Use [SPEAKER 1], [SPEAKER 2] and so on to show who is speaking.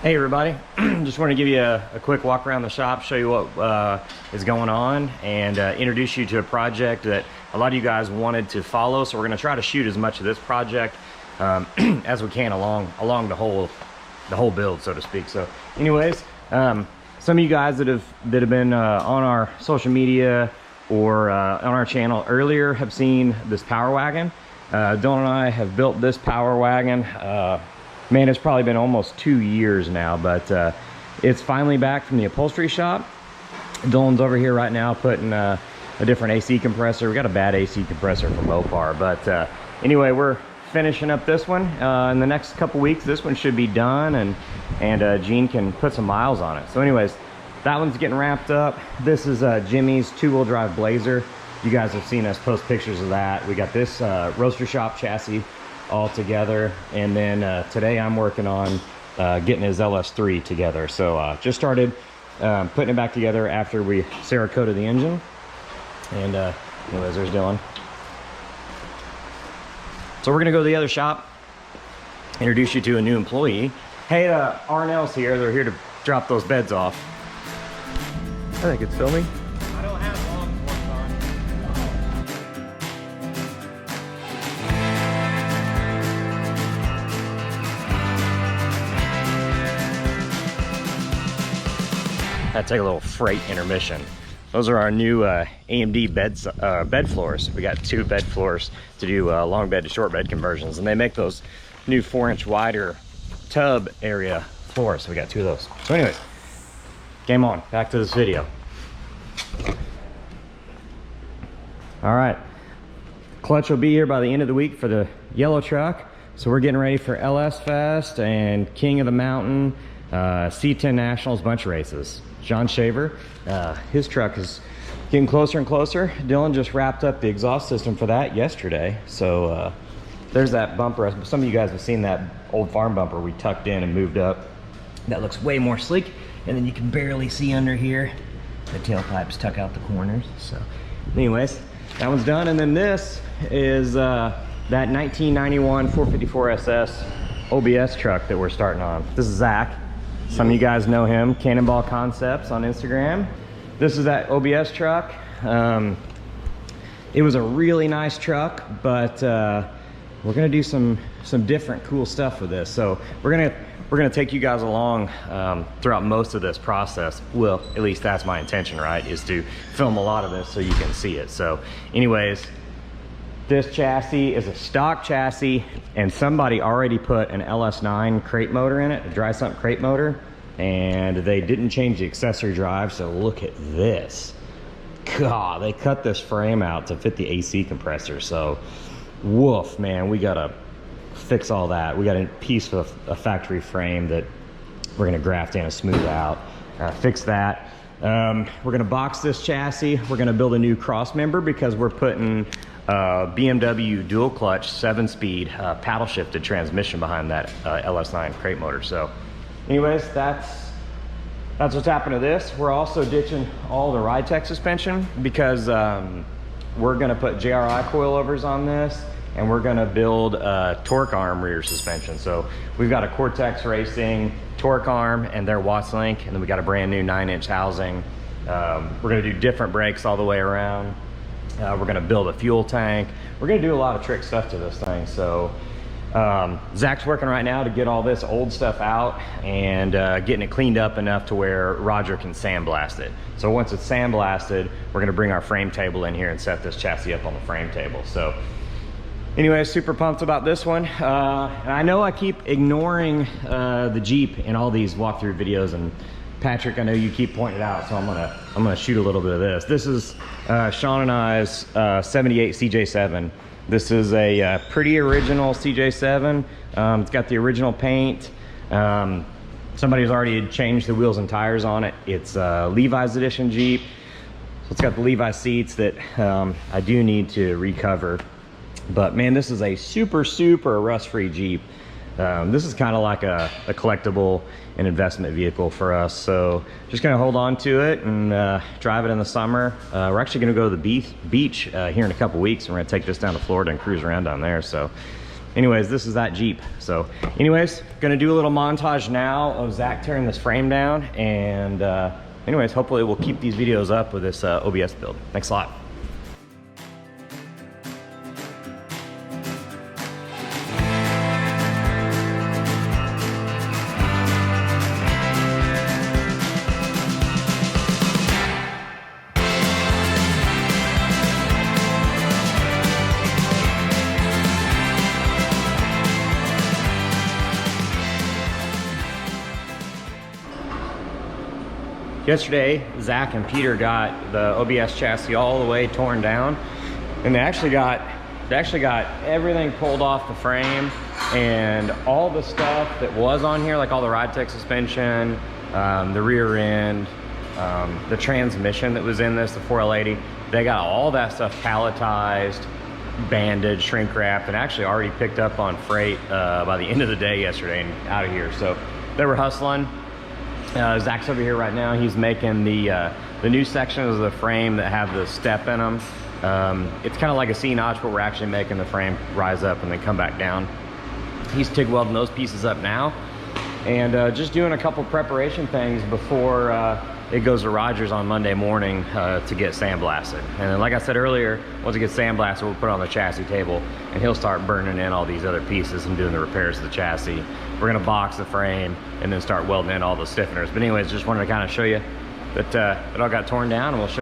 [SPEAKER 1] Hey everybody, just want to give you a quick walk around the shop, show you what is going on, and introduce you to a project that a lot of you guys wanted to follow. So we're going to try to shoot as much of this project as we can along the whole build, so to speak. So anyways, some of you guys that have been on our social media or on our channel earlier have seen this Power Wagon. Dylan and I have built this Power Wagon. Man, it's probably been almost 2 years now, but it's finally back from the upholstery shop. Dylan's over here right now putting a different AC compressor. We got a bad AC compressor from Mopar, but anyway, we're finishing up this one. In the next couple weeks, this one should be done, and Gene can put some miles on it. So anyways, that one's getting wrapped up. This is Jimmy's two-wheel drive Blazer. You guys have seen us post pictures of that. We got this roaster shop chassis all together, and then today I'm working on getting his LS3 together. So just started putting it back together after we Cerakoted the engine. And anyways, there's Dylan. So we're gonna go to the other shop, introduce you to a new employee. Hey, R&L's here. They're here to drop those beds off. I think it's filming.
[SPEAKER 2] I don't have long forks on.
[SPEAKER 1] Had to take a little freight intermission. Those are our new AMD bed floors. We got 2 bed floors to do long bed to short bed conversions, and they make those new 4-inch wider tub area floors. So we got 2 of those. So anyways, game on, back to this video. All right, clutch will be here by the end of the week for the yellow truck. So we're getting ready for LS Fest and King of the Mountain, C10 Nationals, bunch of races. John Shaver, his truck is getting closer and closer. Dylan just wrapped up the exhaust system for that yesterday. So there's that bumper. Some of you guys have seen that old farm bumper we tucked in and moved up. That looks way more sleek. And then you can barely see under here. The tailpipes tuck out the corners. So anyways, that one's done. And then this is that 1991 454 SS OBS truck that we're starting on. This is Zach. Some of you guys know him, Cannonball Concepts on Instagram. This is that OBS truck. It was a really nice truck, but we're gonna do some different cool stuff with this. So we're gonna take you guys along throughout most of this process. Well, at least that's my intention, right? Is to film a lot of this so you can see it. So anyways, this chassis is a stock chassis, and somebody already put an LS9 crate motor in it, a dry sump crate motor, and they didn't change the accessory drive. So look at this. God, they cut this frame out to fit the AC compressor. So woof, man, we gotta fix all that. We got a piece of a factory frame that we're gonna graft in and smooth out, fix that. We're gonna box this chassis. We're gonna build a new cross member because we're putting BMW dual clutch 7-speed paddle shifted transmission behind that LS9 crate motor. So anyways, that's what's happened to this. We're also ditching all the Ride-Tech suspension because we're gonna put JRI coilovers on this, and we're gonna build a torque arm rear suspension. So we've got a Cortex Racing torque arm and their Watts Link, and then we got a brand new 9-inch housing. We're gonna do different brakes all the way around. We're gonna build a fuel tank. We're gonna do a lot of trick stuff to this thing. So Zach's working right now to get all this old stuff out and getting it cleaned up enough to where Roger can sandblast it. So once it's sandblasted, we're gonna bring our frame table in here and set this chassis up on the frame table. So anyway, super pumped about this one. And I know I keep ignoring the Jeep in all these walkthrough videos, and Patrick, I know you keep pointing it out, so I'm gonna shoot a little bit of this. This is Sean and I's 78 CJ7. This is a pretty original CJ7. It's got the original paint. Somebody's already changed the wheels and tires on it. It's Levi's edition Jeep. So it's got the Levi seats that I do need to recover. But man, this is a super rust-free Jeep. This is kind of like a collectible and investment vehicle for us. So just gonna hold on to it and drive it in the summer. We're actually gonna go to the beach here in a couple weeks, and we're gonna take this down to Florida and cruise around down there. So anyways, this is that Jeep. So anyways, gonna do a little montage now of Zach tearing this frame down, and anyways, hopefully we'll keep these videos up with this OBS build. Thanks a lot. Yesterday, Zach and Peter got the OBS chassis all the way torn down, and they actually got everything pulled off the frame, and all the stuff that was on here, like all the ride tech suspension, the rear end, the transmission that was in this, the 4L80, they got all that stuff palletized, bandaged, shrink wrapped, and actually already picked up on freight by the end of the day yesterday and out of here. So they were hustling. Zach's over here right now. He's making the new sections of the frame that have the step in them. It's kind of like a C-notch, but we're actually making the frame rise up and then come back down. He's TIG welding those pieces up now, and just doing a couple preparation things before it goes to Rogers on Monday morning to get sandblasted. And then, like I said earlier, once it gets sandblasted, we'll put it on the chassis table, and he'll start burning in all these other pieces and doing the repairs to the chassis. We're gonna box the frame and then start welding in all the stiffeners. But anyways, just wanted to kind of show you that it all got torn down, and we'll show